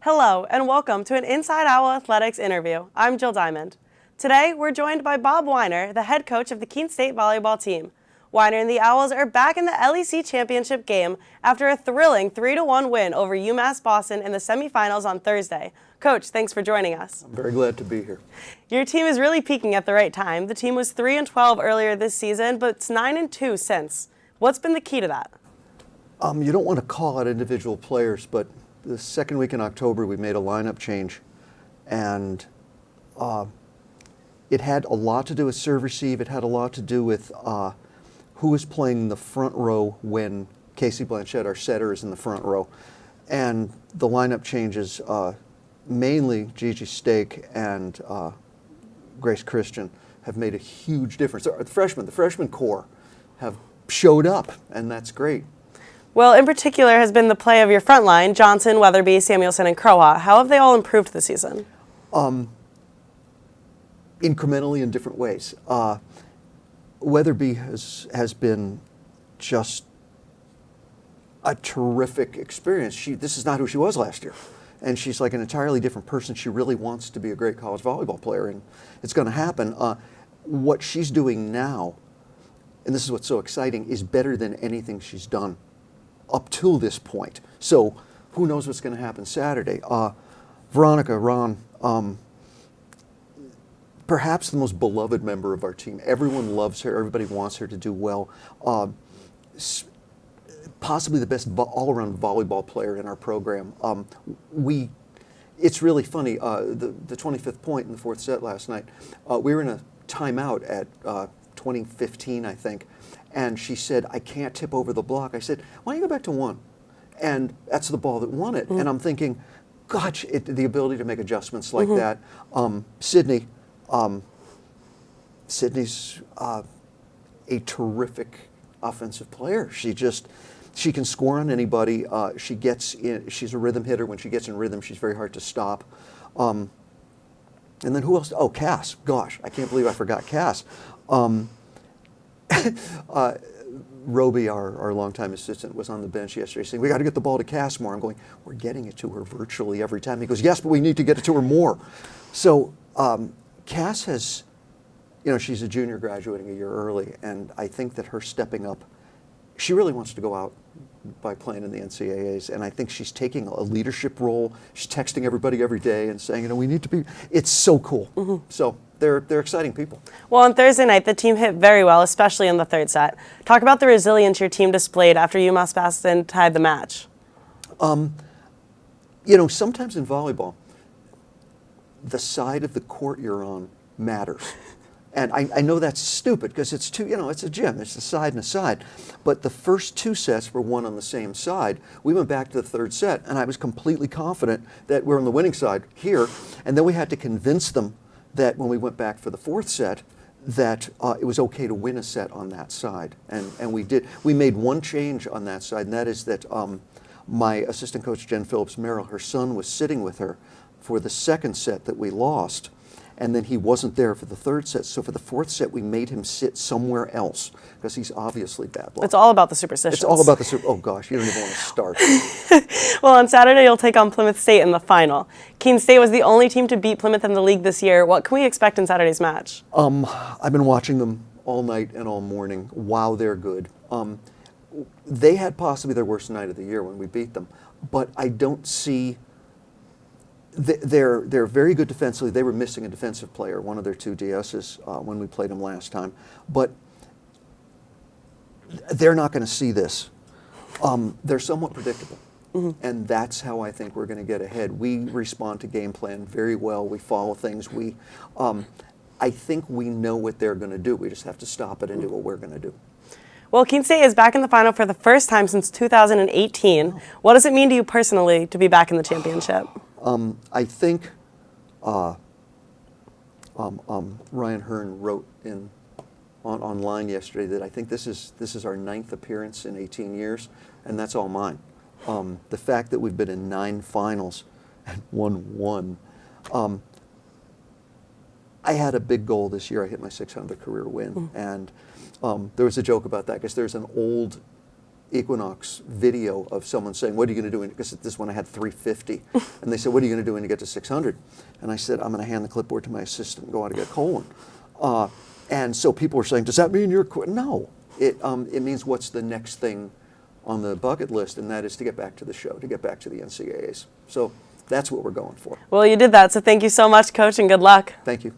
Hello, and welcome to an Inside Owl Athletics interview. I'm Jill Diamond. Today, we're joined by Bob Weiner, the head coach of the Keene State volleyball team. Weiner and the Owls are back in the LEC championship game after a thrilling 3-1 win over UMass Boston in the semifinals on Thursday. Coach, thanks for joining us. I'm very glad to be here. Your team is really peaking at the right time. The team was 3-12 earlier this season, but it's 9-2 since. What's been the key to that? You don't want to call out individual players, but the second week in October we made a lineup change, and it had a lot to do with serve receive. It had a lot to do with who was playing the front row when Casey Blanchette, our setter, is in the front row. And the lineup changes, mainly Gigi Stake and Grace Christian, have made a huge difference. The freshman core have showed up, and that's great. Well, in particular has been the play of your front line, Johnson, Weatherby, Samuelson, and Croha. How have they all improved this season? Incrementally in different ways. Weatherby has been just a terrific experience. This is not who she was last year. And she's like an entirely different person. She really wants to be a great college volleyball player, and it's going to happen. What she's doing now, and this is what's so exciting, is better than anything she's done up till this point. So who knows what's going to happen Saturday. Veronica Ron, perhaps the most beloved member of our team. Everyone loves her. Everybody wants her to do well. Possibly the best all-around volleyball player in our program. It's really funny. The 25th point in the fourth set last night, we were in a timeout at 20:15, I think, and she said, "I can't tip over the block." I said, "Why don't you go back to one?" And that's the ball that won it. And I'm thinking, gosh, the ability to make adjustments like that. Sydney's a terrific offensive player. She can score on anybody. She gets in. She's a rhythm hitter. When she gets in rhythm, she's very hard to stop. And then who else? Oh, Cass. Gosh, I can't believe I forgot Cass. Roby, our longtime assistant, was on the bench yesterday saying, "We got to get the ball to Cass more." I'm going, "We're getting it to her virtually every time." He goes, "Yes, but we need to get it to her more." So Cass has, she's a junior graduating a year early, and I think that her stepping up, she really wants to go out by playing in the NCAAs, and I think she's taking a leadership role. She's texting everybody every day and saying, we need to be, it's so cool. So they're exciting people. Well, on Thursday night, the team hit very well, especially in the third set. Talk about the resilience your team displayed after UMass Boston tied the match. Sometimes in volleyball, the side of the court you're on matters. And I know that's stupid because it's it's a gym, it's a side and a side. But the first two sets were won on the same side. We went back to the third set, and I was completely confident that we're on the winning side here. And then we had to convince them that when we went back for the fourth set, that it was okay to win a set on that side. And we did. We made one change on that side, and that is that my assistant coach, Jen Phillips-Merrill, her son was sitting with her for the second set that we lost. And then he wasn't there for the third set. So for the fourth set, we made him sit somewhere else because he's obviously bad luck. It's all about the superstitions. It's all about the oh gosh, you don't even want to start. Well, on Saturday, you'll take on Plymouth State in the final. Keene State was the only team to beat Plymouth in the league this year. What can we expect in Saturday's match? I've been watching them all night and all morning. Wow, they're good. They had possibly their worst night of the year when we beat them, but I don't see. They're very good defensively. They were missing a defensive player, one of their two DSs, when we played them last time. But they're not going to see this. They're somewhat predictable. And that's how I think we're going to get ahead. We respond to game plan very well. We follow things. I think we know what they're going to do. We just have to stop it and do what we're going to do. Well, Keene State is back in the final for the first time since 2018. What does it mean to you personally to be back in the championship? I think Ryan Hearn wrote online yesterday that I think this is our 9th appearance in 18 years, and that's all mine. The fact that we've been in 9 finals and won 1. I had a big goal this year. I hit my 600th career win, and there was a joke about that because there's an old Equinox video of someone saying, what are you going to do? Because at this one I had 350. And they said, what are you going to do when you get to 600? And I said, I'm going to hand the clipboard to my assistant and go out and get a colon. And so people were saying, does that mean you're quitting? No. It means what's the next thing on the bucket list, and that is to get back to the show, to get back to the NCAAs. So that's what we're going for. Well, you did that, so thank you so much, Coach, and good luck. Thank you.